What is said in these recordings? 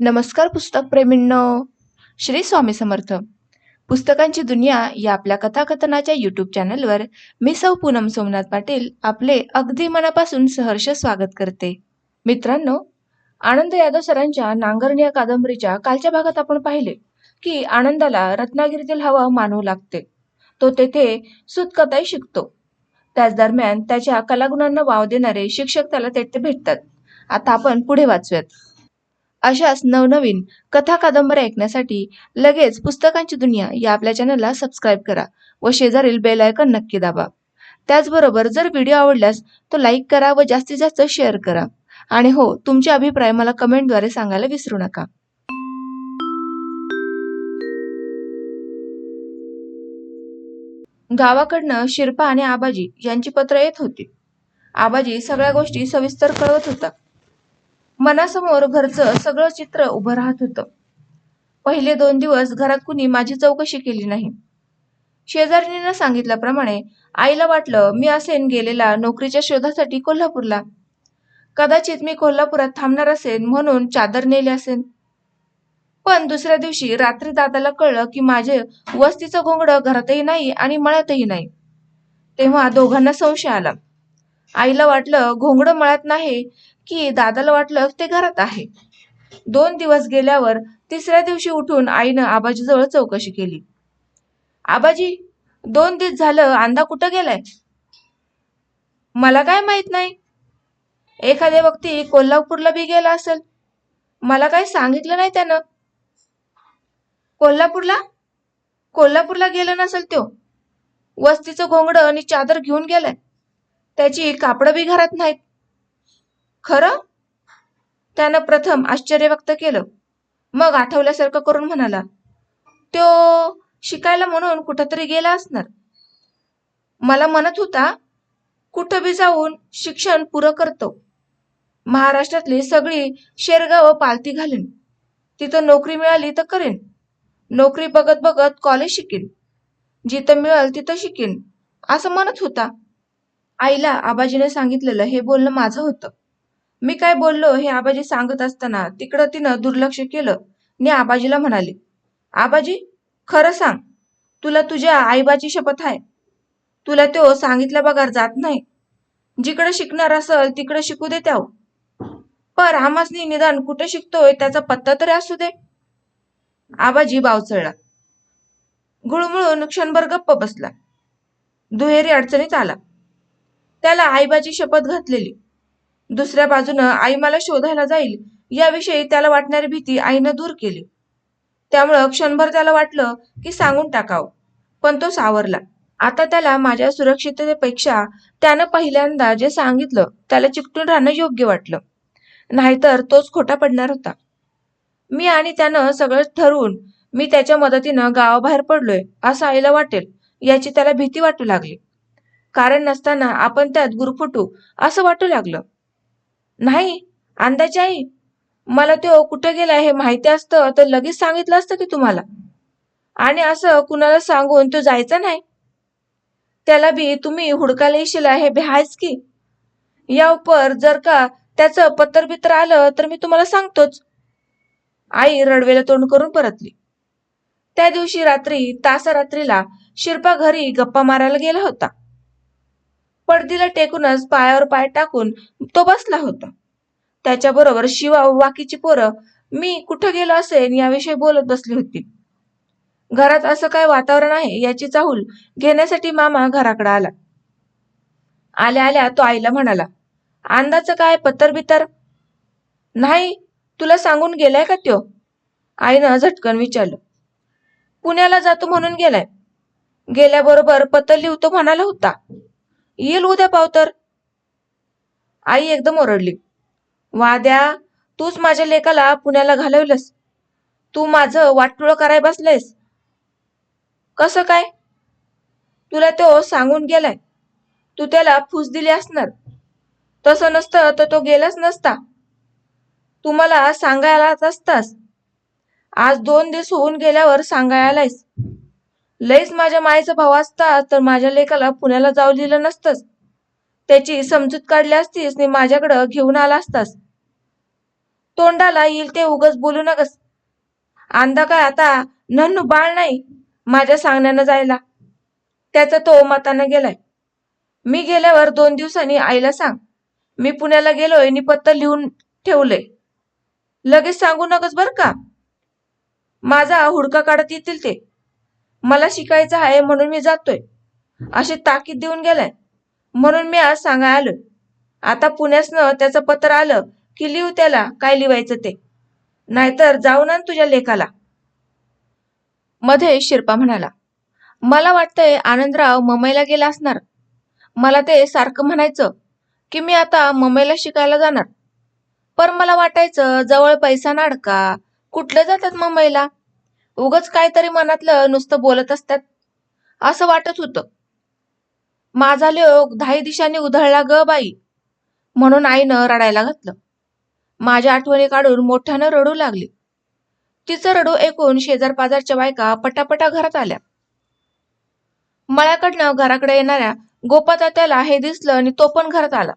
नमस्कार पुस्तक प्रेमींनो. श्री स्वामी समर्थ. पुस्तकांची दुनिया या आपल्या कथाकथनाच्या यूट्यूब चॅनलवर मी सौ पूनम सोमनाथ पाटील आपले अगदी मनापासून सहर्ष स्वागत करते. मित्रांनो, आनंद यादव सरांच्या नांगरणी या कादंबरीच्या कालच्या भागात आपण पाहिले की आनंदाला रत्नागिरीतील हवा मानवू लागते. तो तेथे सूतकताई शिकतो. त्याच दरम्यान त्याच्या कलागुणांना वाव देणारे शिक्षक त्याला तेथे भेटतात. आता आपण पुढे वाचूयात. अशाच नवनवीन कथा कादंबऱ्या ऐकण्यासाठी लगेच पुस्तकांची दुनिया या आपल्या चॅनलला सबस्क्राईब करा व शेजारील बेल आयकॉन नक्की दाबा. त्याचबरोबर जर व्हिडिओ आवडल्यास तो लाईक करा व जास्तीत जास्त शेअर करा. आणि हो, तुमचे अभिप्राय मला कमेंटद्वारे सांगायला विसरू नका. गावाकडनं शिरपा आणि आबाजी यांची पत्र येत होती. आबाजी सगळ्या गोष्टी सविस्तर कळवत होता. मनासमोर घरचं सगळं चित्र उभं राहत होतं. पहिले 2 दिवस घरात कुणी माझी चौकशी केली नाही. शेजारणीनं सांगितल्याप्रमाणे आईला वाटलं मी असेन गेलेला नोकरीच्या शोधासाठी कोल्हापूरला. कदाचित मी कोल्हापुरात थांबणार असेन म्हणून चादर नेली असेन. पण दुसऱ्या दिवशी रात्री दादाला कळलं की माझे वस्तीचं घोंगडं घरातही नाही आणि मळ्यातही नाही. तेव्हा दोघांना संशय आला. आईला वाटलं घोंगडं मळ्यात नाही की दादाला वाटलं ते घरात आहे. 2 दिवस गेल्यावर तिसऱ्या दिवशी उठून आईनं आबाजीजवळ चौकशी केली. आबाजी, 2 दिवस झालं अंदा कुठं गेलाय? मला काय माहित नाही. एखाद्या व्यक्ती कोल्हापूरला बी गेला असेल. मला काय सांगितलं नाही त्यानं. कोल्हापूरला? कोल्हापूरला गेला नसेल त्यो. वस्तीचं घोंगडं आणि चादर घेऊन गेलाय. त्याची कापडं बी घरात नाहीत. खरं? त्यानं प्रथम आश्चर्य व्यक्त केलं. मग आठवल्यासारखं करून म्हणाला, त्यो शिकायला म्हणून कुठंतरी गेला असणार. मला म्हणत होता कुठं बी जाऊन शिक्षण पुरं करतो. महाराष्ट्रातली सगळी शेरगावं पालती घालीन. तिथं नोकरी मिळाली तर करेन. नोकरी बघत बघत कॉलेज शिकेन. जिथं मिळेल तिथं शिकेन असं म्हणत होता. आईला आबाजीने सांगितलेलं हे बोलणं माझं होतं. मी काय बोललो हे आबाजी सांगत असताना तिकडं तिनं दुर्लक्ष केलं आणि आबाजीला म्हणाले, आबाजी, खरं सांग, तुला तुझ्या आईबाची शपथ आहे. तुला तो सांगितल्या बघार जात नाही. जिकडे शिकणार असेल तिकडे शिकू दे त्याव. पर आमासनी निदान कुठे शिकतोय त्याचा पत्ता तरी असू दे. आबाजी बावचळला. गुळमुळून क्षणभर गप्प बसला. दुहेरी अडचणीत आला. त्याला आईबाची शपथ घातलेली. दुसऱ्या बाजूनं आई मला शोधायला जाईल याविषयी त्याला वाटणारी भीती आईनं दूर केली. त्यामुळं क्षणभर त्याला वाटलं की सांगून टाकावं, पण तो सावरला. आता त्याला माझ्या सुरक्षिततेपेक्षा त्यानं पहिल्यांदा जे सांगितलं त्याला चिकटून राहणं योग्य वाटलं. नाहीतर तोच खोटा पडणार होता. मी आणि त्यानं सगळं ठरवून मी त्याच्या मदतीनं गावाबाहेर पडलोय असं आईला वाटेल याची त्याला भीती वाटू लागली. कारण नसताना आपण त्यात गुरफुटू असं वाटू लागलं. नाही, अंदाची आई, मला तो कुठं गेला हे माहिती असतं तर लगेच सांगितलं असतं की तुम्हाला. आणि असं कुणाला सांगून तो जायचा नाही. त्याला बी तुम्ही हुडकायला येशील हे बी आहेच की. या उपर जर का त्याचं पत्र बित्र आलं तर मी तुम्हाला सांगतोच. आई रडवेला तोंड करून परतली. त्या दिवशी रात्री तासारात्रीला शिरपा घरी गप्पा मारायला गेला होता. पडदीला टेकूनच पायावर पाय टाकून तो बसला होता. त्याच्याबरोबर शिवा व बाकीची पोरं मी कुठं गेलो असेल याविषयी बोलत बसली होती. घरात असं काय वातावरण आहे याची चाहूल घेण्यासाठी मामा घराकडे आला. आल्या आल्या तो आईला म्हणाला, अंदाचं काय पत्तर बित्तर? नाही, तुला सांगून गेलाय का त्यो? आईनं झटकन विचारलं. पुण्याला जातो म्हणून गेलाय. गेल्याबरोबर पत्र लिहतो म्हणाला होता. येईल उद्या पावतर. आई एकदम ओरडली. वाद्या, तूच माझ्या लेकाला पुण्याला घालवलंस. तू माझं वाटोळं कराय बसलेस. कसं काय? तुला तो सांगून गेलाय. तू त्याला फूस दिली असणार. तसं नसतं तर तो गेलाच नसता. तू मला सांगायलाच असतास. आज 2 दिवस होऊन गेल्यावर सांगायलायस. लईच माझ्या मायचा भाव असता तर माझ्या लेकाला पुण्याला जाऊ दिलं नसतंच. त्याची समजूत काढली असतीस आणि माझ्याकडं घेऊन आला असतास. तोंडाला येईल ते उगच बोलू नकस. आंदा काय आता नन्नू बाळ नाही माझ्या सांगण्यानं जायला. त्याचा तो मतानं गेलाय. मी गेल्यावर 2 दिवसांनी आईला सांग मी पुण्याला गेलोय आणि पत्तर लिहून ठेवलंय. लगेच सांगू नकस बर का. माझा हुडका काढत येतील ते. मला शिकायचं आहे म्हणून मी जातोय अशी ताकीद देऊन गेलाय. म्हणून मी आज सांगाय आलोय. आता पुण्यासनं त्याचं पत्र आलं की लिहू त्याला काय लिहायचं ते. नाहीतर जाऊन आण तुझ्या लेकाला. मध्ये शिरपा म्हणाला, मला वाटतंय आनंदराव मुंबईला गेला असणार. मला ते सारखं म्हणायचं की मी आता मुंबईला शिकायला जाणार. पण मला वाटायचं जवळ पैसा नाडका कुठलं जातात मुंबईला. उगच काहीतरी मनातलं नुसतं बोलत असतात असं वाटत होतं. माझा लोक 10 दिशांनी उधळला ग बाई म्हणून आईनं रडायला घातलं. माझ्या आठवणी काढून मोठ्यानं रडू लागली. तिचं रडू ऐकून शेजार पाजारच्या बायका पटापटा घरात आल्या. मळ्याकडनं घराकडे येणाऱ्या गोपातात्याला हे दिसलं आणि तो पण घरात आला.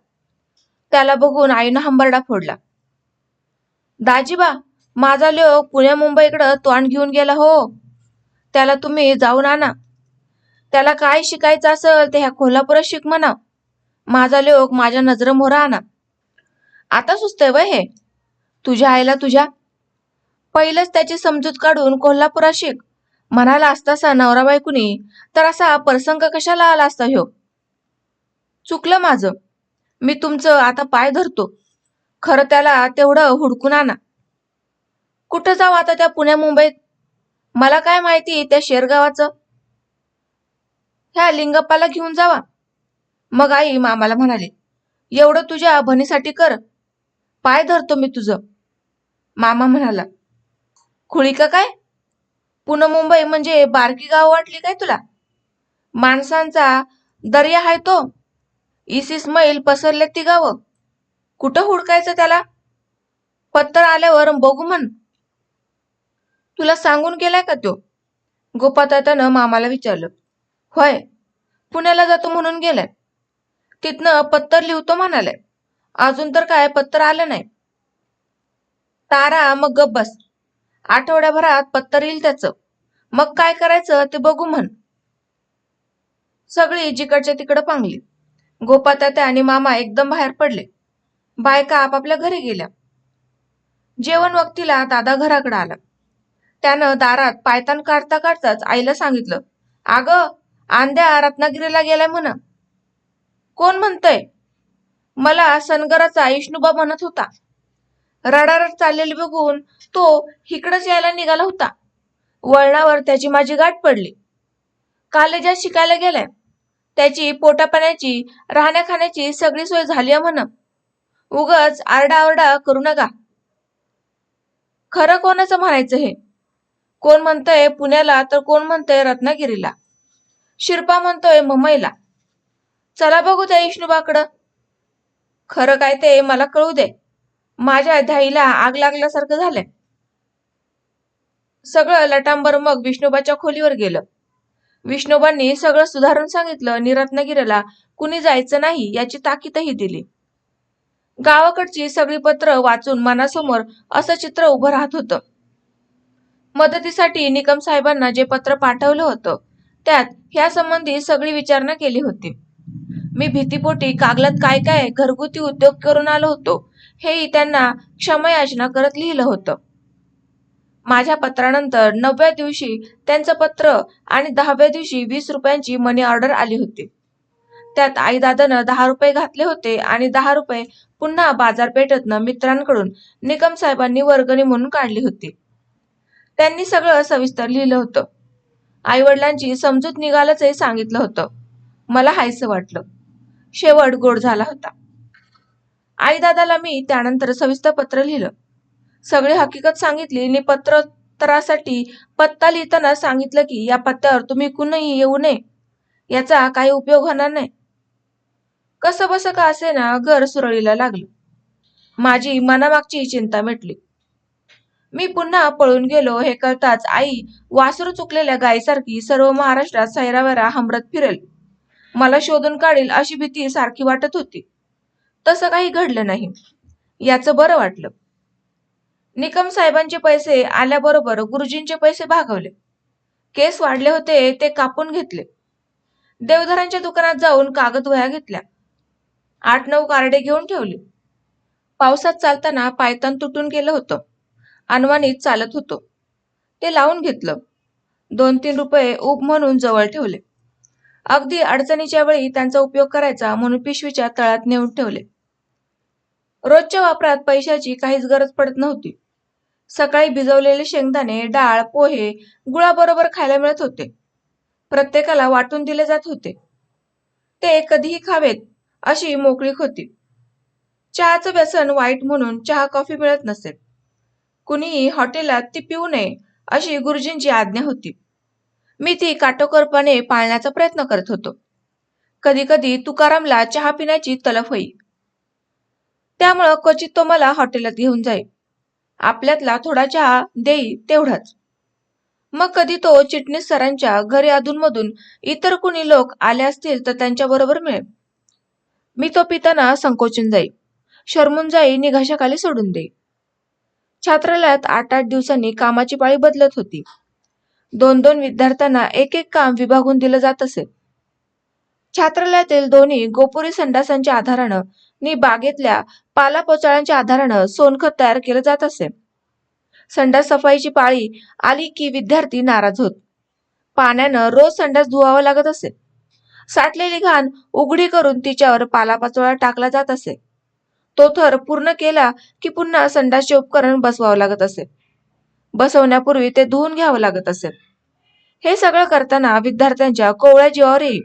त्याला बघून आईनं हंबरडा फोडला. दाजीबा, माझा लोक पुण्या मुंबईकडं तोंड घेऊन गेला हो. त्याला तुम्ही जाऊन आणा. त्याला काय शिकायचं असेल ते ह्या कोल्हापुरात शिक म्हणा. माझा लोक माझ्या नजरेमोहर आणा. आता सुचतंय वय हे तुझ्या आईला तुझ्या. पहिलंच त्याची समजूत काढून कोल्हापुरात शिक म्हणाला असतासा नवरा बायकोनी तर असा प्रसंग कशाला आला असता ह्यो. चुकलं माझं. मी तुमचं आता पाय धरतो. खरं त्याला तेवढं हुडकून आणा. कुठं जाऊ आता त्या पुण्या मुंबईत. मला काय माहिती त्या शेरगावाचं. ह्या लिंगप्पाला घेऊन जावा. मग आई मामाला म्हणाली, एवढं तुझ्या बहिणीसाठी कर. पाय धरतो मी तुझं. मामा म्हणाला, खुळी का काय. पुणे मुंबई म्हणजे बारकी गाव वाटली काय तुला. माणसांचा दर्या आहे तो. 20 मैल पसरले ती गावं. कुठं हुडकायचं त्याला. पत्तर आल्यावर बघू म्हण. तुला सांगून गेलाय का तो. गोपातात्यानं मामाला विचारलं. होय, पुण्याला जातो म्हणून गेलाय. तिथनं पत्तर लिहतो म्हणालाय. अजून तर काय पत्तर आलं नाही. तारा मग गप बस. आठवड्याभरात पत्तर येईल त्याचं. मग काय करायचं ते बघू म्हण. सगळी जिकडच्या तिकडं पांगली. गोपातात्या आणि मामा एकदम बाहेर पडले. बायका आपापल्या घरी गेल्या. जेवण वक्तीला दादा घराकडे आला. त्यानं दारात पायतान काढता काढताच आईला सांगितलं, अगं आंद्या रत्नागिरीला गेलाय म्हण. कोण म्हणतंय. मला सनगराचा इष्णूबा म्हणत होता. रडारड चाललेली बघून तो इकडंच यायला निघाला होता. वळणावर त्याची माझी गाठ पडली. कॉलेजात शिकायला गेलाय. त्याची पोटापाण्याची राहण्या खाण्याची सगळी सोय झाली म्हण. उगच आरडाओरडा करू नका. खरं कोणाचं म्हणायचं हे. कोण म्हणतंय पुण्याला तर कोण म्हणतंय रत्नागिरीला. शिरपा म्हणतोय मुंबईला. चला बघू त्या इष्णूबाकडं. खरं काय ते मला कळू दे. माझ्या ध्याईला आग लागल्यासारखं झालंय. सगळं लटांबर मग विष्णोबाच्या खोलीवर गेलं. विष्णोबांनी सगळं सुधारून सांगितलं आणि रत्नागिरीला कुणी जायचं नाही याची ताकीदही दिली. गावाकडची सगळी पत्र वाचून मनासमोर असं चित्र उभं राहत होतं. मदतीसाठी निकम साहेबांना जे पत्र पाठवलं होतं त्यात ह्या संबंधी सगळी विचारणा केली होती. मी भीतीपोटी कागलात काय काय घरगुती उद्योग करून आलो होतो हेही त्यांना क्षमायाचना करत लिहिलं होतं. माझ्या पत्रानंतर 9व्या दिवशी त्यांचं पत्र आणि 10व्या दिवशी 20 रुपयांची मनी ऑर्डर आली होती. त्यात आई दादानं 10 रुपये घातले होते आणि 10 रुपये पुन्हा बाजारपेठेतनं मित्रांकडून निकम साहेबांनी वर्गणी म्हणून काढली होती. त्यांनी सगळं सविस्तर लिहिलं होतं. आईवडिलांची समजूत निघाल्याचंही सांगितलं होतं. मला हायसं वाटलं. शेवट गोड झाला होता. आई दादाला मी त्यानंतर सविस्तर पत्र लिहिलं. सगळी हकीकत सांगितली आणि पत्रोत्तरासाठी पत्ता लिहिताना सांगितलं की या पत्त्यावर तुम्ही कुणीही येऊ नये. याचा काही उपयोग होणार नाही. कसं बसं का असे ना घर सुरळीला लागलं. माझी मनामागची चिंता मिटली. मी पुन्हा पळून गेलो हे कळताच आई वासरू चुकलेल्या गायीसारखी सर्व महाराष्ट्रात सैरावैरा हमरत फिरेल. मला शोधून काढेल अशी भीती सारखी वाटत होती. तसं काही घडलं नाही. याचं बरं वाटलं. निकम साहेबांचे पैसे आल्याबरोबर गुरुजींचे पैसे भागवले. केस वाढले होते ते कापून घेतले. देवधरांच्या दुकानात जाऊन कागद वह्या घेतल्या. 8-9 कार्डे घेऊन ठेवली. पावसात चालताना पायतान तुटून गेलं होतं. अनवाणीत चालत होतो. ते लावून घेतलं. 2-3 रुपये उब म्हणून जवळ ठेवले. अगदी अडचणीच्या वेळी त्यांचा उपयोग करायचा म्हणून पिशवीच्या तळात नेऊन ठेवले. रोजच्या वापरात पैशाची काहीच गरज पडत नव्हती. सकाळी भिजवलेले शेंगदाणे, डाळ, पोहे गुळाबरोबर खायला मिळत होते. प्रत्येकाला वाटून दिले जात होते. ते कधीही खावेत अशी मोकळीक होती. चहाचं व्यसन वाईट म्हणून चहा कॉफी मिळत नसे. कुणीही हॉटेलात ती पिऊ नये अशी गुरुजींची आज्ञा होती. मी ती काटेकोरपणे पाळण्याचा प्रयत्न करत होतो. कधी कधी तुकारामला चहा पिण्याची तलफ होई. त्यामुळं क्वचित तो मला हॉटेलात घेऊन जाई. आपल्यातला थोडा चहा देई तेवढाच. मग कधी तो चिटणीस सरांच्या घरी अधूनमधून इतर कुणी लोक आले असतील तर त्यांच्या बरोबर मिळेल. मी तो पिताना संकोचून जाई, शरमून जाई, निघाशाखाली सोडून देई. छात्रालयात 8-8 दिवसांनी कामाची पाळी बदलत होती. 2-2 विद्यार्थ्यांना एक एक काम विभागून दिलं जात असे. छात्रालयातील दोन्ही गोपुरी संडासांच्या आधारानं नि बागेतल्या पालापोचाळ्यांच्या आधारानं सोनखत तयार केलं जात असे. संडास सफाईची पाळी आली की विद्यार्थी नाराज होत. पाण्यानं रोज संडास धुवावा लागत असे. साठलेली घाण उघडी करून तिच्यावर पालापाचोळा टाकला जात असे. तो थर पूर्ण केला की पुन्हा संडासचे उपकरण बसवावं लागत असे. बसवण्यापूर्वी ते धुवून घ्यावं लागत असे. हे सगळं करताना विद्यार्थ्यांच्या कोवळ्या जीवावर येई.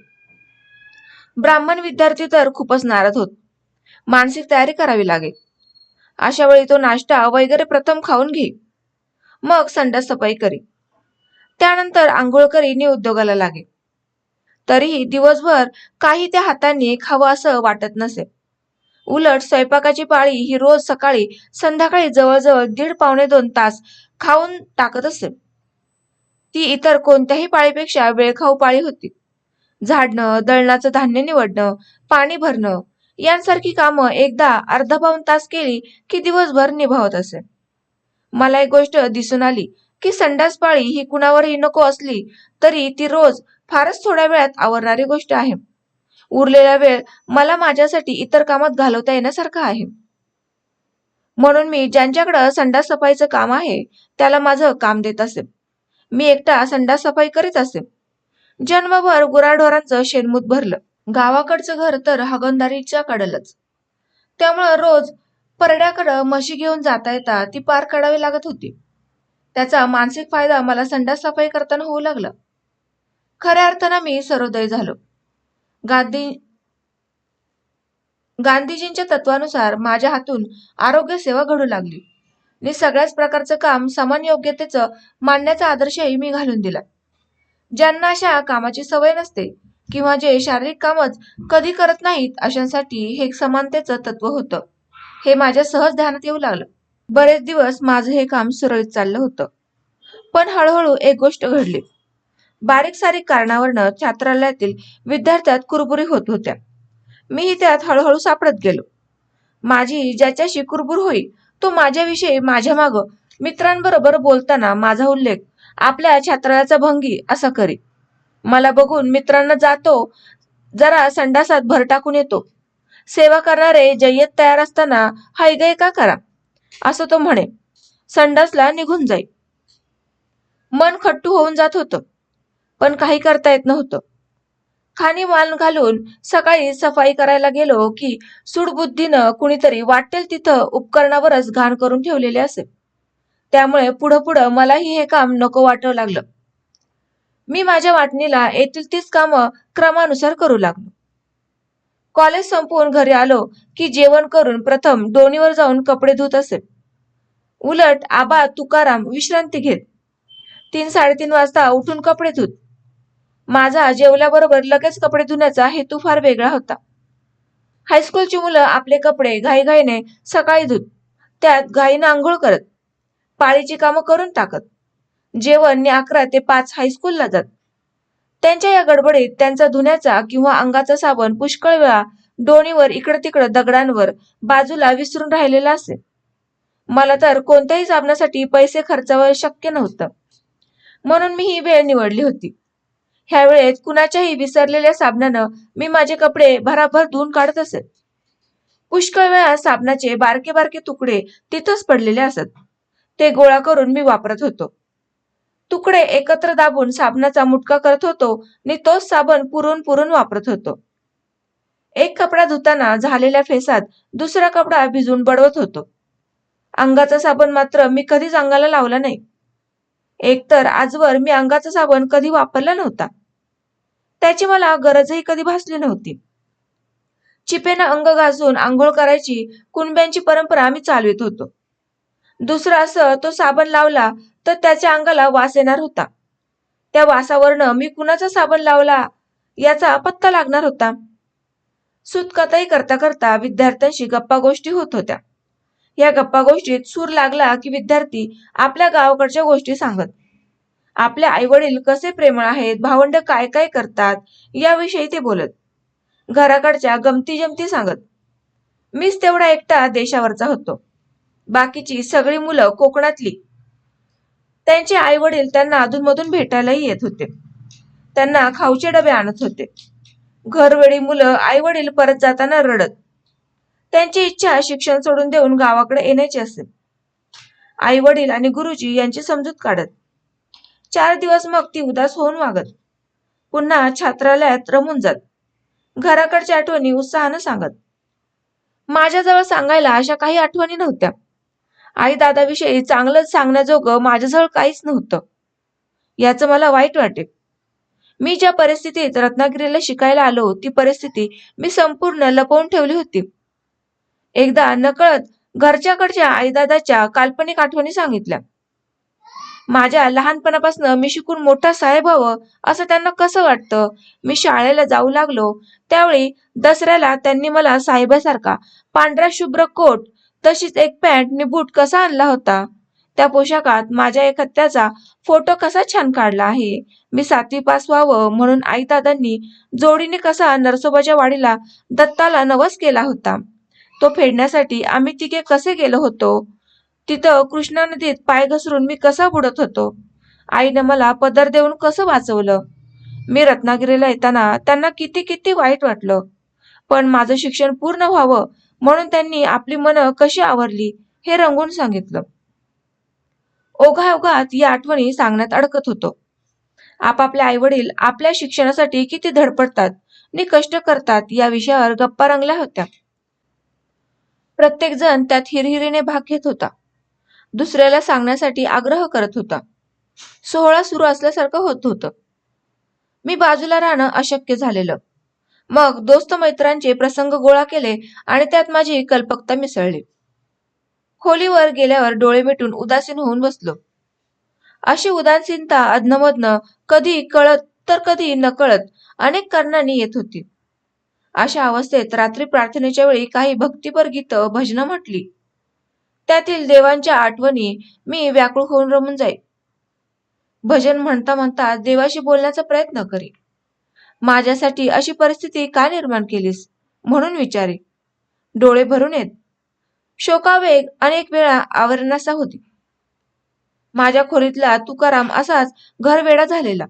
ब्राह्मण विद्यार्थी तर खूपच नाराज होत. मानसिक तयारी करावी लागे. अशा वेळी तो नाश्ता वगैरे प्रथम खाऊन घे, मग संडास सफाई करी. त्यानंतर आंघोळ करी नि उद्योगाला लागे. तरीही दिवसभर काही त्या हातांनी खावं असं वाटत नसे. उलट स्वयंपाकाची पाळी ही रोज सकाळी संध्याकाळी जवळजवळ 1.5-2 तास खाऊन टाकत असे. ती इतर कोणत्याही पाळीपेक्षा वेळखाऊ पाळी होती. झाडणं, दळणाचं धान्य निवडणं, पाणी भरणं यांसारखी कामं एकदा अर्धा-पाऊण तास केली की दिवसभर निभावत असे. मला एक गोष्ट दिसून आली की संडास पाळी ही कुणावरही नको असली तरी ती रोज फारच थोड्या वेळात आवरणारी गोष्ट आहे. उरलेला वेळ मला माझ्यासाठी इतर कामात घालवता येण्यासारखा आहे. म्हणून मी ज्यांच्याकडे संडास सफाईचं काम आहे त्याला माझं काम देत असे. मी एकटा संडास सफाई करीत असे. जन्मभर गुराढोरांचं शेणमूत भरलं. गावाकडचं घर तर हागणदारीच्या कडलच. त्यामुळं रोज परड्याकडं म्हशी घेऊन जाता येता ती पार काढावी लागत होती. त्याचा मानसिक फायदा मला संडास सफाई करताना होऊ लागला. खऱ्या अर्थानं मी सर्वोदय झालो. गांधीजींच्या तत्वानुसार माझ्या हातून आरोग्य सेवा घडू लागली आणि सगळ्याच प्रकारचं काम समान योग्यतेचं मानण्याचा आदर्शही मी घालून दिला. ज्यांना अशा कामाची सवय नसते किंवा जे शारीरिक कामच कधी करत नाहीत अशांसाठी हे समानतेचं तत्व होतं हे माझ्या सहज ध्यानात येऊ लागलं. बरेच दिवस माझं हे काम सुरळीत चाललं होतं. पण हळूहळू एक गोष्ट घडली. बारीक सारीक कारणावरनं छात्रालयातील विद्यार्थ्यात कुरबुरी होत होत्या. मीही त्यात हळूहळू सापडत गेलो. माझी ज्याच्याशी कुरबुर होई तो माझ्याविषयी माझ्या मागं मित्रांबरोबर बोलताना माझा उल्लेख आपल्या छात्रालयाचा भंगी असा करी. मला बघून मित्रांना जातो जरा संडासात भर टाकून येतो. सेवा करणारे जय्यत तयार असताना हायगय का करा असं तो म्हणे. संडासला निघून जाई. मन खट्टू होऊन जात होतं. पण काही करता येत नव्हतं. खाणी मान घालून सकाळी सफाई करायला गेलो की सूडबुद्धीनं कुणीतरी वाटेल तिथं उपकरणावरच घाण करून ठेवलेले असे. त्यामुळे पुढं पुढं मलाही हे काम नको वाटू लागलं. मी माझ्या वाटणीला येथील तीच कामं क्रमानुसार करू लागलो. कॉलेज संपवून घरी आलो की जेवण करून प्रथम डोणीवर जाऊन कपडे धुत असे. उलट आबा तुकाराम विश्रांती घेत. 3-3:30 वाजता उठून कपडे धुत. माझा जेवल्याबरोबर लगेच कपडे धुण्याचा हेतू फार वेगळा होता. हायस्कूलची मुलं आपले कपडे घाईघाईने सकाळी धुत, त्यात घाईनं आंघोळ करत, पाळीची कामं करून टाकत. जेवण 11 ते 5 हायस्कूलला जात. त्यांच्या या गडबडीत त्यांचा धुण्याचा किंवा अंगाचा साबण पुष्कळ वेळा डोणीवर इकडं तिकडं दगडांवर बाजूला विसरून राहिलेला असे. मला तर कोणत्याही साबणासाठी पैसे खर्चावं शक्य नव्हतं, म्हणून मी ही वेळ निवडली होती. ह्या वेळेत कुणाच्याही विसरलेल्या साबणानं मी माझे कपडे भराभर धुवून काढत असे. पुष्कळ वेळा साबणाचे बारके बारके तुकडे तिथंच पडलेले असत. ते गोळा करून मी वापरत होतो. तुकडे एकत्र दाबून साबणाचा मुटका करत होतो आणि तोच साबण पुरून पुरून वापरत होतो. एक कपडा धुताना झालेल्या फेसात दुसरा कपडा भिजून बडवत होतो. अंगाचा साबण मात्र मी कधीच अंगाला लावला नाही. एकतर आजवर मी अंगाचा साबण कधी वापरला नव्हता. त्याची मला गरजही कधी भासली नव्हती. चिपेनं अंग घासून आंघोळ करायची कुणब्यांची परंपरा आम्ही चालवित होतो. दुसरं असं तो साबण लावला तर त्याच्या अंगाला वास येणार होता. त्या वासावरनं मी कुणाचा साबण लावला याचा पत्ता लागणार होता. सूतकताई करता करता विद्यार्थ्यांशी गप्पा गोष्टी होत होत्या. या गप्पा गोष्टीत सूर लागला की विद्यार्थी आपल्या गावाकडच्या गोष्टी सांगत. आपले आई वडील कसे प्रेमळ आहेत, भावंड काय काय करतात याविषयी ते बोलत. घराकडच्या गमती जमती सांगत. मीच तेवढा एकटा देशावरचा होतो. बाकीची सगळी मुलं कोकणातली. त्यांचे आई वडील त्यांना अधूनमधून भेटायलाही येत होते. त्यांना खाऊचे डबे आणत होते. घरवेळी मुलं आई वडील परत जाताना रडत. त्यांची इच्छा शिक्षण सोडून देऊन गावाकडे येण्याची असे. आई वडील आणि गुरुजी यांची समजूत काढत. 4 दिवस मग ती उदास होऊन वागत. पुन्हा छात्रालयात रमून जात. घराकडच्या आठवणी उत्साहानं सांगत. माझ्याजवळ सांगायला अशा काही आठवणी नव्हत्या. आई दादाविषयी चांगलं सांगण्याजोगं माझ्याजवळ काहीच नव्हतं. याचं मला वाईट वाटे. मी ज्या परिस्थितीत रत्नागिरीला शिकायला आलो ती परिस्थिती मी संपूर्ण लपवून ठेवली होती. एकदा नकळत घरच्याकडच्या आईदादाच्या काल्पनिक आठवणी सांगितल्या. माझ्या लहानपणापासून मी शिकून मोठा साहेब व्हावं असं त्यांना कसं वाटतं. मी शाळेला जाऊ लागलो त्यावेळी दसऱ्याला त्यांनी मला साहेबासारखा पांढरा शुभ्र कोट तशीच एक पॅन्ट आणि बूट कसा आणला होता. त्या पोशाखात माझ्या एखाद्याचा फोटो कसा छान काढला आहे. मी 7वी पास व्हावं म्हणून आई दादांनी जोडीने कसा नरसोबाच्या वाडीला दत्ताला नवस केला होता. तो फेडण्यासाठी आम्ही तिघे कसे गेलो होतो. तिथं कृष्णा नदीत पाय घसरून मी कसा बुडत होतो. आईनं मला पदर देऊन कसं वाचवलं. मी रत्नागिरीला येताना त्यांना किती किती वाईट वाटलं. पण माझं शिक्षण पूर्ण व्हावं म्हणून त्यांनी आपली मनं कशी आवरली हे रंगून सांगितलं. ओघाओघात या आठवणी सांगण्यात अडकत होतो. आपापल्या आईवडील आपल्या शिक्षणासाठी किती धडपडतात आणि कष्ट करतात या विषयावर गप्पा रंगल्या होत्या. प्रत्येक जण त्यात हिरहिरीने भाग घेत होता. दुसऱ्याला सांगण्यासाठी आग्रह करत होता. सोहळा सुरू असल्यासारखं होत होतं. मी बाजूला राहणं अशक्य झालेलं. मग दोस्त मैत्रांचे प्रसंग गोळा केले आणि त्यात माझी कल्पकता मिसळली. खोलीवर गेल्यावर डोळे मिटून उदासीन होऊन बसलो. अशी उदासीनता अधनमधनं कधी कळत तर कधी नकळत अनेक कारणांनी येत होती. अशा अवस्थेत रात्री प्रार्थनेच्या वेळी काही भक्तिपर गीतं भजनं म्हटली. त्यातील देवांच्या आठवणी मी व्याकुळ होऊन रमून जाई. भजन म्हणता म्हणता देवाशी बोलण्याचा प्रयत्न करी. माझ्यासाठी अशी परिस्थिती का निर्माण केलीस म्हणून विचारी. डोळे भरून येत. शोकावेग अनेक वेळा आवरणासा होती. माझ्या खोलीतला तुकाराम असाच घरवेडा झालेला.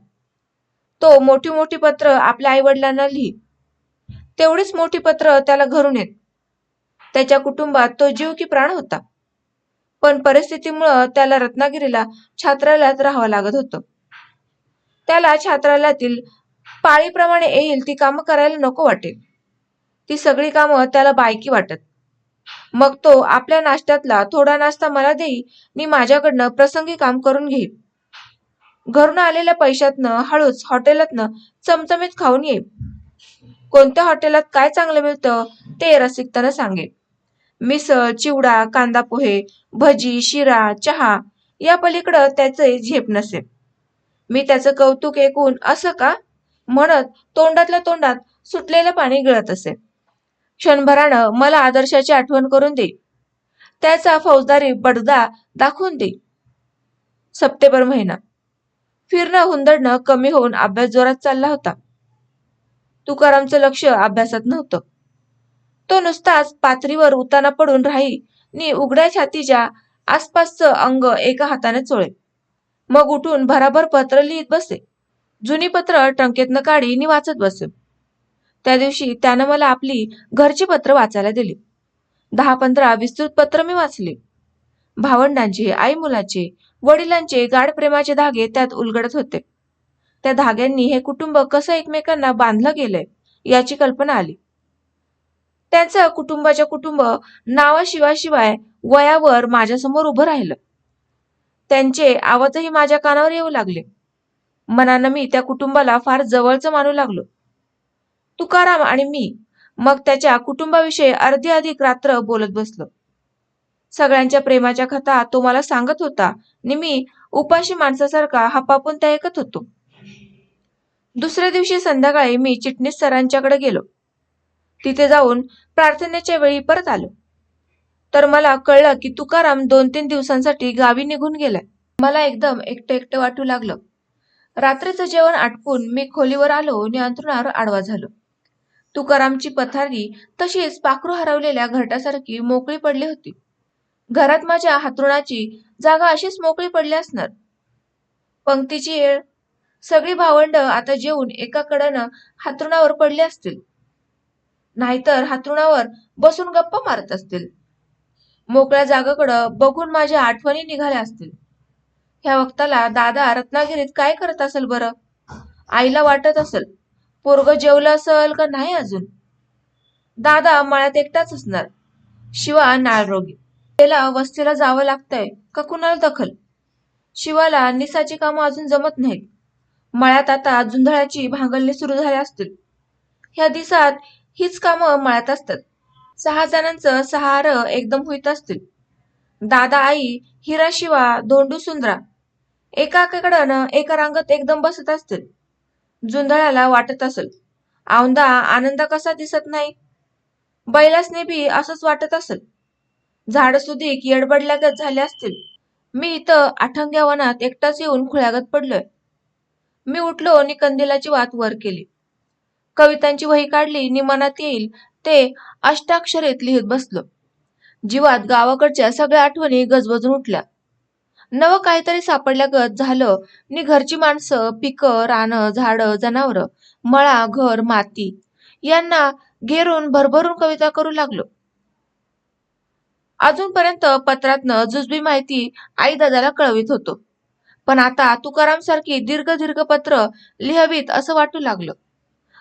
तो मोठी मोठी पत्र आपल्या आईवडिलांना लिही. तेवढीच मोठी पत्र त्याला घरून येत. त्याच्या कुटुंबात तो जीव की प्राण होता. पण परिस्थितीमुळे त्याला रत्नागिरीला छात्रालयात राहावं लागत होतं. त्याला छात्रालयातील पाळीप्रमाणे येईल ती कामं करायला नको वाटे. ती सगळी कामं त्याला बायकी वाटत. मग तो आपल्या नाश्त्यातला थोडा नाश्ता मला देई आणि माझ्याकडनं प्रसंगी काम करून घेई. घरून आलेल्या पैशातनं हळूच हॉटेलातनं चमचमीत खाऊन येई. कोणत्या हॉटेलात काय चांगलं मिळतं ते रसिकतानं सांगे. मिसळ, चिवडा, कांदा पोहे, भजी, शिरा, चहा या पलीकडं त्याचे झेप नसे. मी त्याचं कौतुक ऐकून असं का म्हणत तोंडातल्या तोंडात सुटलेलं पाणी गिळत असे. क्षणभरानं मला आदर्शाची आठवण करून दे. त्याचा फौजदारी बडगा दाखवून दे. सप्टेंबर महिना. फिरणं हुंदडणं कमी होऊन अभ्यास जोरात चालला होता. तुकारामचं लक्ष अभ्यासात नव्हतं. तो नुसताच पाथरीवर उताना पडून राही नि उघड्या छातीच्या आसपासचं अंग एका हाताने चोळे. मग उठून भराभर पत्र लिहित बसे. जुनी पत्र टंकेतनं काढी नि वाचत बसे. त्या दिवशी त्यानं मला आपली घरची पत्र वाचायला दिली. 10-15 विस्तृत पत्र मी वाचली. भावंडांचे, आई मुलाचे, वडिलांचे गाढ प्रेमाचे धागे त्यात उलगडत होते. त्या धाग्यांनी हे कुटुंब कसं एकमेकांना बांधलं गेलंय याची कल्पना आली. त्यांचं कुटुंबाच्या कुटुंब नावाशिवाय वयावर माझ्यासमोर उभं राहिलं. त्यांचे आवाजही माझ्या कानावर येऊ लागले. मनानं मी त्या कुटुंबाला फार जवळचं मानू लागलो. तुकाराम आणि मी मग त्याच्या कुटुंबाविषयी अर्धी अधिक रात्र बोलत बसलो. सगळ्यांच्या प्रेमाच्या कथा तो मला सांगत होता आणि मी उपाशी माणसासारखा हपापून त्या ऐकत होतो. दुसऱ्या दिवशी संध्याकाळी मी चिटणीस सरांच्याकडे गेलो. तिथे जाऊन प्रार्थनेच्या वेळी परत आलो तर मला कळलं की तुकाराम 2-3 दिवसांसाठी गावी निघून गेलाय. मला एकदम एकटं एकटं वाटू लागलं. रात्रीचं जेवण आटपून मी खोलीवर आलो आणि अंथरुणावर आडवा झालो. तुकारामची पथारी तशीच पाखरू हरवलेल्या घरट्यासारखी मोकळी पडली होती. घरात माझ्या हातरुणाची जागा अशीच मोकळी पडली असणार. पंक्तीची येळ. सगळी भावंड आता जेवून एका कडेनं हातरुणावर पडली असतील, नाहीतर हातरुणावर बसून गप्पा मारत असतील. मोकळ्या जागाकडं बघून माझ्या आठवणी निघाल्या असतील. ह्या वक्ताला दादा रत्नागिरीत काय करत असेल बरं? आईला वाटत असेल पोरग जेवलं असेल का नाही अजून. दादा मळ्यात एकटाच असणार. शिवा नाळरोगी. त्याला वस्तीला जावं लागतंय का कुणाला दखल. शिवाला निसाची कामं अजून जमत नाहीत. मळ्यात आता जुंधळाची भांगलणी सुरू झाली असतील. ह्या दिवसात हीच कामं मळ्यात असतात. 6 जणांचं 6 हार एकदम होईत असतील. दादा, आई, हिरा, शिवा, धोंडू, सुंदरा एकाकडं एका रांगत एकदम बसत असतील. जुंधळाला वाटत असेल औंदा आनंद कसा दिसत नाही. बैलासने बी असंच वाटत असेल. झाड सुधीक येडबडल्यागत झाले असतील. मी इथं आठंग्या वनात एकटाच येऊन खुळ्यागत पडलोय. मी उठलो आणि कंदिलाची वात वर केली. कवितांची वही काढली आणि मनात येईल ते अष्टाक्षरीत लिहित बसलो. जीवात गावाकडच्या सगळ्या आठवणी गजबजून उठल्या. नवं काहीतरी सापडल्यागत झालं नि घरची माणसं, पिकं, रानं, झाडं, जनावरं, मळा, घर, माती यांना घेरून भरभरून कविता करू लागलो. अजूनपर्यंत पत्रातनं जुजबी माहिती आई दादाला कळवित होतो, पण आता तुकाराम सारखी दीर्घ दीर्घ पत्र लिहावीत असं वाटू लागलं.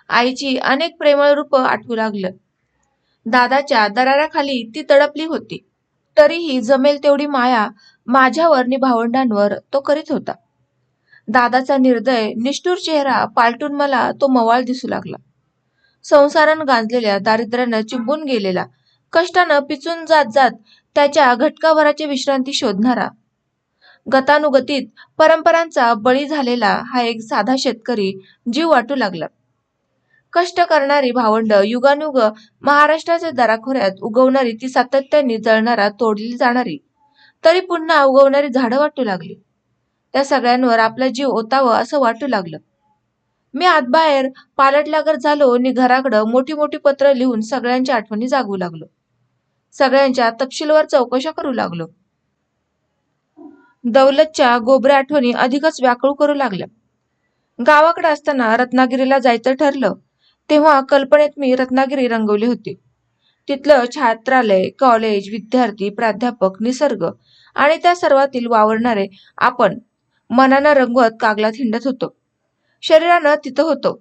आईची अनेक प्रेमळ रूप आठवू लागलं. दादाच्या दराराखाली ती तडपली होती, तरीही जमेल तेवढी माया माझ्यावर नि भावंडांवर तो करीत होता. दादाचा निर्दय निष्ठुर चेहरा पालटून मला तो मवाळ दिसू लागला. संसारानं गांजलेल्या दारिद्र्यानं चिंबून गेलेला, कष्टानं पिचून जात जात त्याच्या घटकाभराची विश्रांती शोधणारा, गतानुगतीत परंपरांचा बळी झालेला हा एक साधा शेतकरी जीव वाटू लागला. कष्ट करणारी भावंड, युगानुग महाराष्ट्राच्या दराखोऱ्यात उगवणारी ती सातत्याने जळणारा, तोडली जाणारी तरी पुन्हा उगवणारी झाडं वाटू लागली. त्या सगळ्यांवर आपला जीव ओतावं असं वाटू लागलं. मी आतबाहेर पालटल्यागत झालो आणि घराकडं मोठी मोठी पत्र लिहून सगळ्यांच्या आठवणी जागवू लागलो. सगळ्यांच्या तपशीलवार चौकशा करू लागलो. दौलतच्या गोबऱ्या आठवणी अधिकच व्याकुळ करू लागल्या. गावाकडे असताना रत्नागिरीला जायचं ठरलं तेव्हा कल्पनेत मी रत्नागिरी रंगवली होती. तिथलं छात्रालय, कॉलेज, विद्यार्थी, प्राध्यापक, निसर्ग आणि त्या सर्वातील वावरणारे आपण मनानं रंगवत कागलात हिंडत होतो. शरीरानं तिथं होतो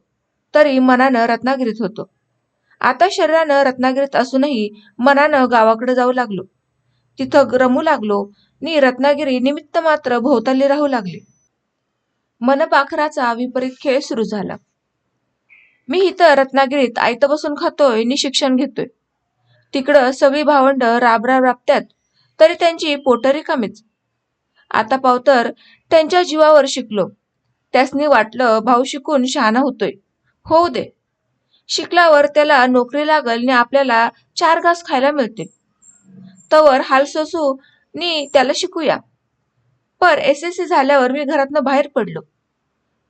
तरी मनानं रत्नागिरीत होतो. आता शरीरानं रत्नागिरीत असूनही मनानं गावाकडे जाऊ लागलो. तिथं रमू लागलो नि रत्नागिरी निमित्त मात्र भोवताली राहू लागले. मनपाखराचा विपरीत खेळ सुरू झाला. मी इथं रत्नागिरीत आयतं बसून खातोय नि शिक्षण घेतोय. तिकडं सगळी भावंड राबराब राबत्यात तरी त्यांची पोटं रिकामीच. आता पावतर त्यांच्या जीवावर शिकलो. त्यासनी वाटलं भाऊ शिकून शहाणा होतोय. होऊ दे. शिकल्यावर त्याला नोकरी लागल नि आपल्याला 4 घास खायला मिळते. तवर हाल सोसू नि त्याला शिकूया. पर SSC झाल्यावर मी घरातनं बाहेर पडलो.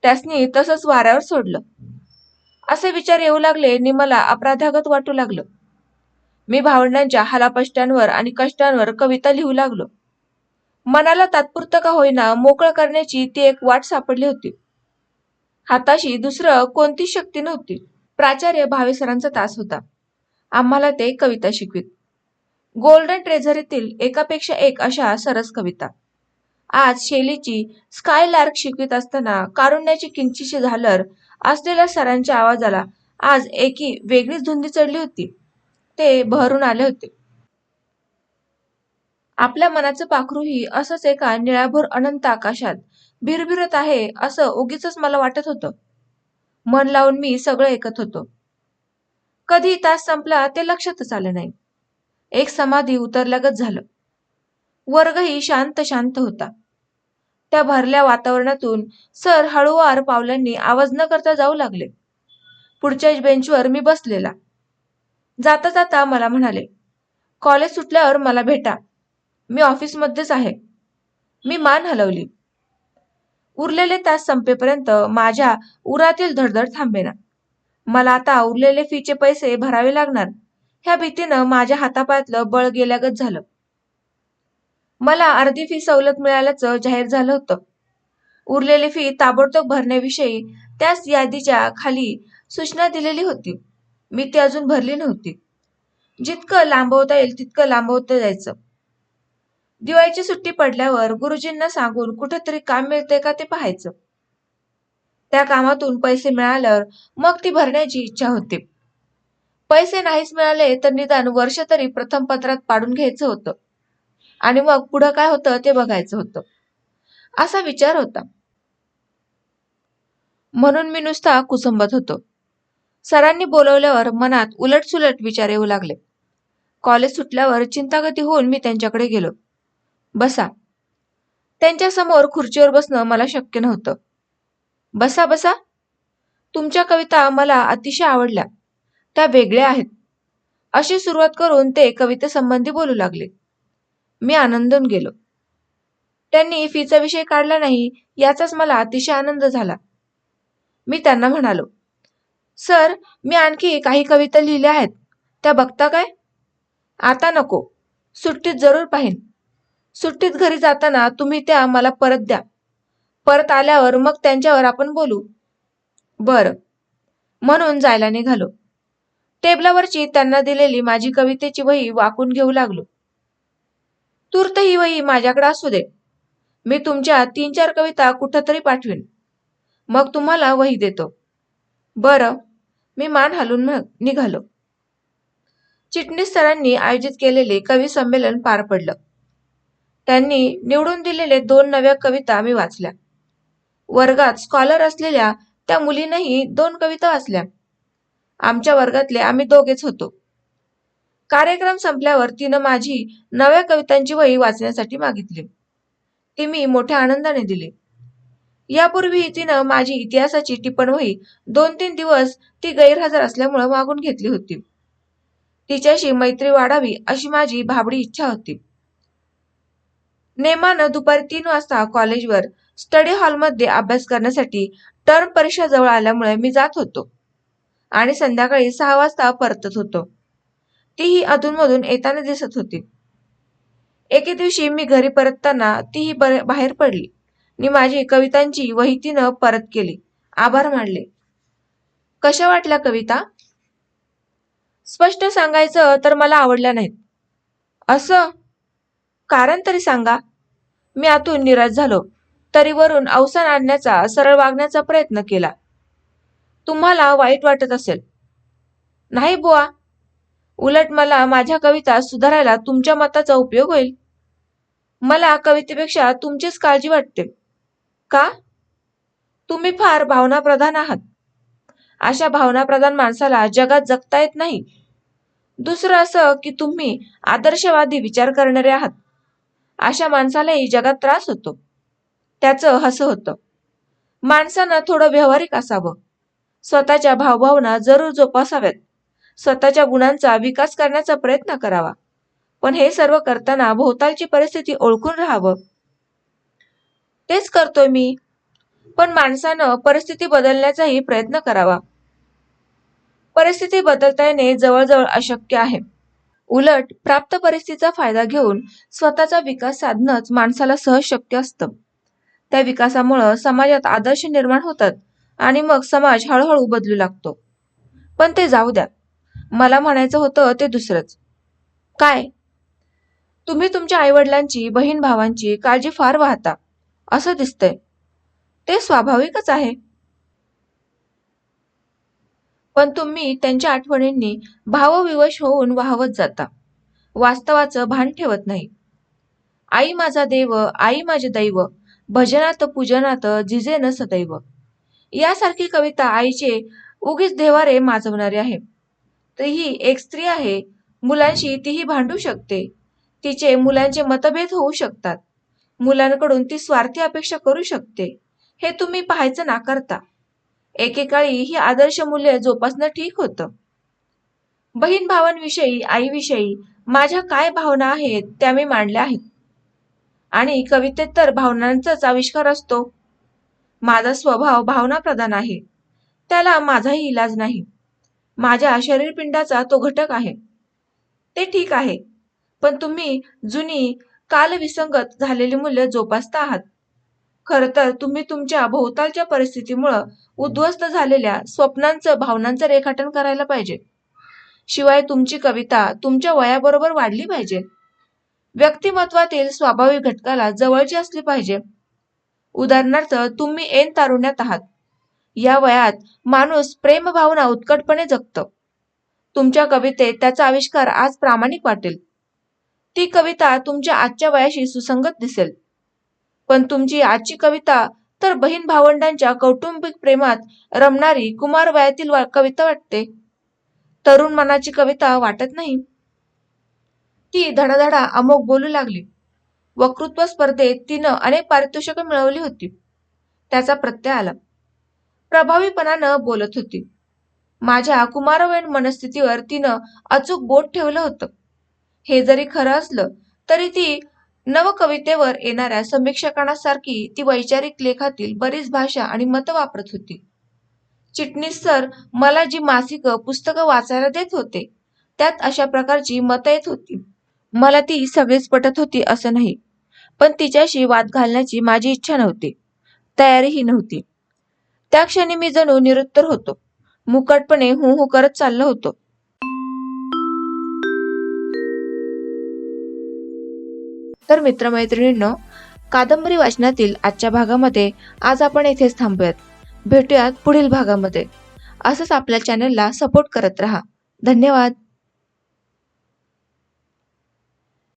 त्यासनी तसंच वाऱ्यावर सोडलं. असे विचार येऊ लागले नि मला अपराधागत वाटू लागलं. मी भावंडांच्या हालापष्ट्यांवर आणि कष्टांवर कविता लिहू लागलो. मनाला तात्पुरतं का होईना मोकळं करण्याची ती एक वाट सापडली होती. हाताशी दुसरं कोणतीच शक्ती नव्हती. प्राचार्य भावे सरांचा तास होता. आम्हाला ते कविता शिकवित. गोल्डन ट्रेझरीतील एकापेक्षा एक अशा सरस कविता. आज शेलीची स्कायलार्क शिकवित असताना कारुण्याची किंचितशी झालर असलेल्या सरांच्या आवाजाला आज एकी वेगळीच धुंदी चढली होती. ते बहरून आले होते. आपल्या मनाचं पाखरूही असंच एका निळाभोर अनंत आकाशात भिरभिरत आहे असं उगीचच मला वाटत होतं. मन लावून मी सगळं ऐकत होतो. कधी तास संपला ते लक्षातच आलं नाही. एक समाधी उतरल्यागत झालं. वर्गही शांत शांत होता. त्या भरल्या वातावरणातून सर हळूवार पावलांनी आवाज न करता जाऊ लागले. पुढच्याच बेंचवर मी बसलेला. जाता जाता मला म्हणाले, कॉलेज सुटल्यावर मला भेटा. मी ऑफिसमध्येच आहे. मी मान हलवली. उरलेले तास संपेपर्यंत माझ्या उरातील धडधड थांबेना. मला आता उरलेले फीचे पैसे भरावे लागणार ह्या भीतीनं माझ्या हातापायातलं बळ गेल्यागत झालं. मला अर्धी फी सवलत मिळाल्याचं जाहीर झालं होतं. उरलेली फी ताबडतोब भरण्याविषयी त्याच यादीच्या खाली सूचना दिलेली होती. मी ती अजून भरली नव्हती. जितकं लांबवता येईल तितकं लांबवता जायचं. दिवाळीची सुट्टी पडल्यावर गुरुजींना सांगून कुठेतरी काम मिळते का ते पाहायचं. त्या कामातून पैसे मिळाल्यावर मग ती भरण्याची इच्छा होती. पैसे नाहीच मिळाले तर निदान वर्ष तरी प्रथम पत्रात पाडून घ्यायचं होतं आणि मग पुढं काय होतं ते बघायचं होतं, असा विचार होता. म्हणून मी नुसता कुसंबत होतो. सरांनी बोलवल्यावर मनात उलटसुलट विचार येऊ लागले. कॉलेज सुटल्यावर चिंतागती होऊन मी त्यांच्याकडे गेलो. बसा. त्यांच्या समोर खुर्चीवर बसणं मला शक्य नव्हतं. बसा बसा. तुमच्या कविता मला अतिशय आवडल्या. त्या वेगळ्या आहेत. अशी सुरुवात करून ते कवितेसंबंधी बोलू लागले. मी आनंदून गेलो. त्यांनी फीचा विषय काढला नाही याचाच मला अतिशय आनंद झाला. मी त्यांना म्हणालो, सर, मी आणखी काही कविता लिहिल्या आहेत. त्या बघता काय? आता नको. सुट्टीत जरूर पाहीन. सुट्टीत घरी जाताना तुम्ही त्या मला परत द्या. परत आल्यावर मग त्यांच्यावर आपण बोलू. बरं. म्हणून जायला निघालो. टेबलावरची त्यांना दिलेली माझी कवितेची वही वाकून घेऊ लागलो. तूर्त ही वही माझ्याकडे असू दे. मी तुमच्या 3-4 कविता कुठंतरी पाठवीन. मग तुम्हाला वही देतो. बरं. मी मान हलवून निघालो. चिटणीस सरांनी आयोजित केलेले कवी संमेलन पार पडलं. त्यांनी निवडून दिलेले 2 नव्या कविता मी वाचल्या. वर्गात स्कॉलर असलेल्या त्या मुलीनंही 2 कविता वाचल्या. आमच्या वर्गातले आम्ही दोघेच होतो. कार्यक्रम संपल्यावर तिनं माझी नव्या कवितांची वही वाचण्यासाठी मागितली. ती मी मोठ्या आनंदाने दिली. यापूर्वी तिनं माझी इतिहासाची टिपणवही 2-3 दिवस ती गैरहजर असल्यामुळे मागून घेतली होती. तिच्याशी मैत्री वाढावी अशी माझी भाबडी इच्छा होती. नेमानं दुपारी 3 वाजता कॉलेजवर स्टडी हॉलमध्ये अभ्यास करण्यासाठी टर्म परीक्षा जवळ आल्यामुळे मी जात होतो आणि संध्याकाळी 6 वाजता परतत होतो. तीही अधूनमधून येताना दिसत होती. एके दिवशी मी घरी परतताना तीही बाहेर पडली आणि माझी कवितांची वही तिनं परत केली. आभार मानले. कशा वाटल्या कविता? स्पष्ट सांगायचं तर मला आवडल्या नाहीत. असं? कारण तरी सांगा. मी आतून निराश झालो तरी वरून अवसान आणण्याचा, सरळ वागण्याचा प्रयत्न केला. तुम्हाला वाईट वाटत असेल. नाही बुवा. उलट मला माझ्या कविता सुधारायला तुमच्या मताचा उपयोग होईल. मला कवितेपेक्षा तुमचीच काळजी वाटते. का? तुम्ही फार भावनाप्रधान आहात. अशा भावनाप्रधान माणसाला जगात जगता येत नाही. दुसरं असं की तुम्ही आदर्शवादी विचार करणारे आहात. अशा माणसालाही जगात त्रास होतो. त्याचं हसं होतं. माणसानं थोडं व्यावहारिक असावं. स्वतःच्या भावभावना जरूर जोपासाव्यात. स्वतःच्या गुणांचा विकास करण्याचा प्रयत्न करावा. पण हे सर्व करताना भोवतालची परिस्थिती ओळखून राहावं. तेच करतोय मी. पण माणसानं परिस्थिती बदलण्याचाही प्रयत्न करावा. परिस्थिती बदलता येणे जवळजवळ अशक्य आहे. उलट प्राप्त परिस्थितीचा फायदा घेऊन स्वतःचा विकास साधणंच माणसाला सहज शक्य असतं. त्या विकासामुळं समाजात आदर्श निर्माण होतात आणि मग समाज हळूहळू बदलू लागतो. पण ते जाऊ द्या. मला म्हणायचं होतं ते दुसरंच. काय? तुम्ही तुमच्या आईवडिलांची, बहीण भावांची काळजी फार वाहता असं दिसतंय. ते स्वाभाविकच आहे. पण तुम्ही त्यांच्या आठवणींनी भावविवश होऊन वाहवत जाता. वास्तवाचं भान ठेवत नाही. आई माझा देव, आई माझे दैव, भजनात पूजनात जिजेन सदैव. यासारखी कविता आईचे उगीच देवारे माजवणारी आहे. तीही एक स्त्री आहे. मुलांशी तीही भांडू शकते. तिचे मुलांचे मतभेद होऊ शकतात. मुलांकडून ती स्वार्थी अपेक्षा करू शकते. हे तुम्ही पाहायचं नाकारता. एकेकाळी ही आदर्श मूल्ये जोपासणं ठीक होतं. बहीण भावांविषयी, आईविषयी माझ्या काय भावना आहेत त्या मी मांडल्या आहेत. आणि कवितेत तर भावनांचाच आविष्कार असतो. माझा स्वभाव भावनाप्रधान आहे. त्याला माझाही इलाज नाही. माझ्या शरीरपिंडाचा तो घटक आहे. ते ठीक आहे. पण तुम्ही जुनी कालविसंगत झालेली मूल्य जोपासता आहात. खरं तर तुम्ही तुमच्या भोवतालच्या परिस्थितीमुळं उद्ध्वस्त झालेल्या स्वप्नांचं, भावनांचं रेखाटन करायला पाहिजे. शिवाय तुमची कविता तुमच्या वयाबरोबर वाढली पाहिजे. व्यक्तिमत्वातील स्वाभाविक घटकाला जवळची असली पाहिजे. उदाहरणार्थ, तुम्ही ऐन तारुण्यात आहात. या वयात माणूस प्रेमभावना उत्कटपणे जगतं. तुमच्या कवितेत त्याचा आविष्कार आज प्रामाणिक वाटेल. ती कविता तुमच्या आजच्या वयाशी सुसंगत दिसेल. पण तुमची आजची कविता तर बहीण भावंडांच्या कौटुंबिक प्रेमात रमणारी कुमार वयातील कविता वाटते. तरुण मनाची कविता वाटत नाही. ती धडाधडा अमोघ बोलू लागली. वक्तृत्व स्पर्धेत तिनं अनेक पारितोषिकं मिळवली होती. त्याचा प्रत्यय आला. प्रभावीपणानं बोलत होती. माझ्या कुमारवयीन मनस्थितीवर तिनं अचूक बोट ठेवलं होतं. हे जरी खरं असलं तरी ती नवकवितेवर येणाऱ्या समीक्षकांसारखी ती वैचारिक लेखातील बरीच भाषा आणि मतं वापरत होती. चिटणीस सर मला जी मासिकं, पुस्तकं वाचायला देत होते त्यात अशा प्रकारची मतं येत होती. मला ती सगळीच पटत होती असं नाही. पण तिच्याशी वाद घालण्याची माझी इच्छा नव्हती. तयारीही नव्हती. त्या क्षणी मी जणू निरुत्तर होतो. मुकाटपणे हू हू करत चाललो होतो. तर मित्रमैत्रिणींनो, कादंबरी वाचनातील आजच्या भागामध्ये आज आपण येथेच थांबूयात. भेटूयात पुढील भागामध्ये. असंच आपल्या चॅनलला सपोर्ट करत राहा. धन्यवाद.